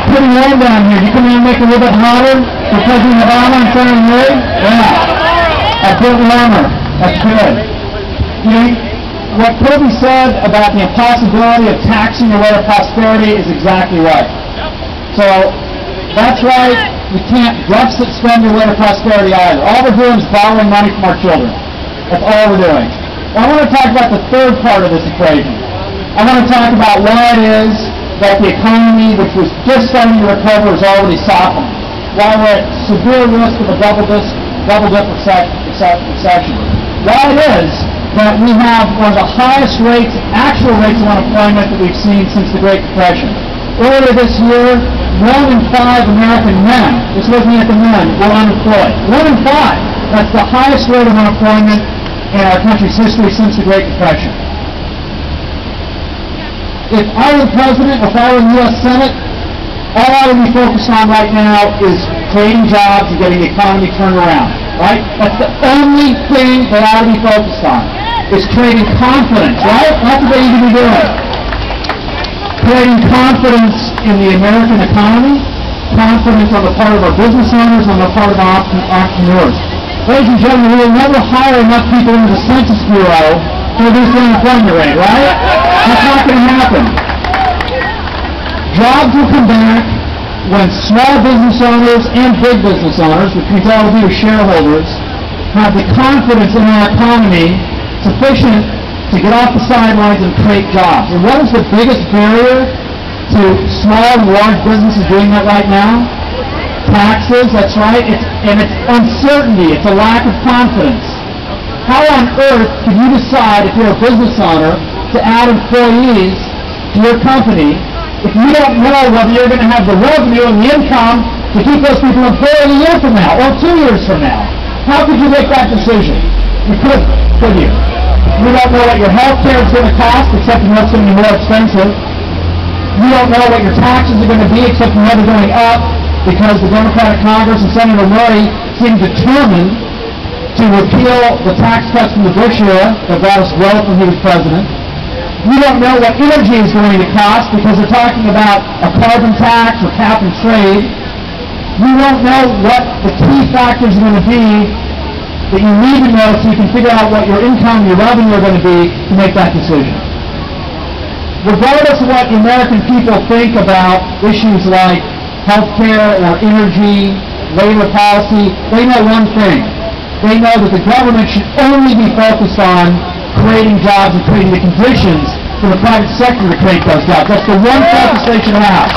pretty warm down here. You come in and make it a little bit hotter for President Obama and Senator Murray? Yeah. A bit warmer. That's good. You know, what Kirby said about the impossibility of taxing your way to prosperity is exactly right. So, that's right. We can't deficit spend your way to prosperity either. All we're doing is borrowing money from our children. That's all we're doing. Well, I want to talk about the third part of this equation. I want to talk about why it is that the economy, which was just starting to recover, is already softening. Why we're at severe risk of a double-dip recession. Why it is that we have one of the highest rates, actual rates of unemployment that we've seen since the Great Depression. Earlier this year, 1 in 5 American men, just looking at the men, were unemployed. 1 in 5. That's the highest rate of unemployment in our country's history since the Great Depression. If I were the president, if I were in the U.S. Senate, all I would be focused on right now is creating jobs and getting the economy turned around. Right? That's the only thing that I would be focused on, is creating confidence, right? That's what you need to be doing. Creating confidence in the American economy, confidence on the part of our business owners, on the part of our entrepreneurs. Ladies and gentlemen, we will never hire enough people in the Census Bureau to reduce the unemployment rate, right? That's not going to happen. Jobs will come back when small business owners and big business owners, which means all of you as shareholders, have the confidence in our economy sufficient to get off the sidelines and create jobs. And what is the biggest barrier to small and large businesses doing that right now? Taxes, that's right. It's uncertainty. It's a lack of confidence. How on earth can you decide, if you're a business owner, to add employees to your company if you don't know whether you're going to have the revenue and the income to keep those people employed a year from now or 2 years from now? How could you make that decision? You couldn't, could you? You don't know what your health care is going to cost, except you know it's going to be more expensive. You don't know what your taxes are going to be, except you know they're going up, because the Democratic Congress and Senator Murray seem determined to repeal the tax cuts from the Bush era that brought us growth when he was president. You don't know what energy is going to cost, because they're talking about a carbon tax or cap and trade. You don't know what the key factors are going to be that you need to know so you can figure out what your income, your revenue are going to be to make that decision. Regardless of what the American people think about issues like health care or energy, labor policy, they know one thing. They know that the government should only be focused on creating jobs and creating the conditions for the private sector to create those jobs. That's the one focus they should have.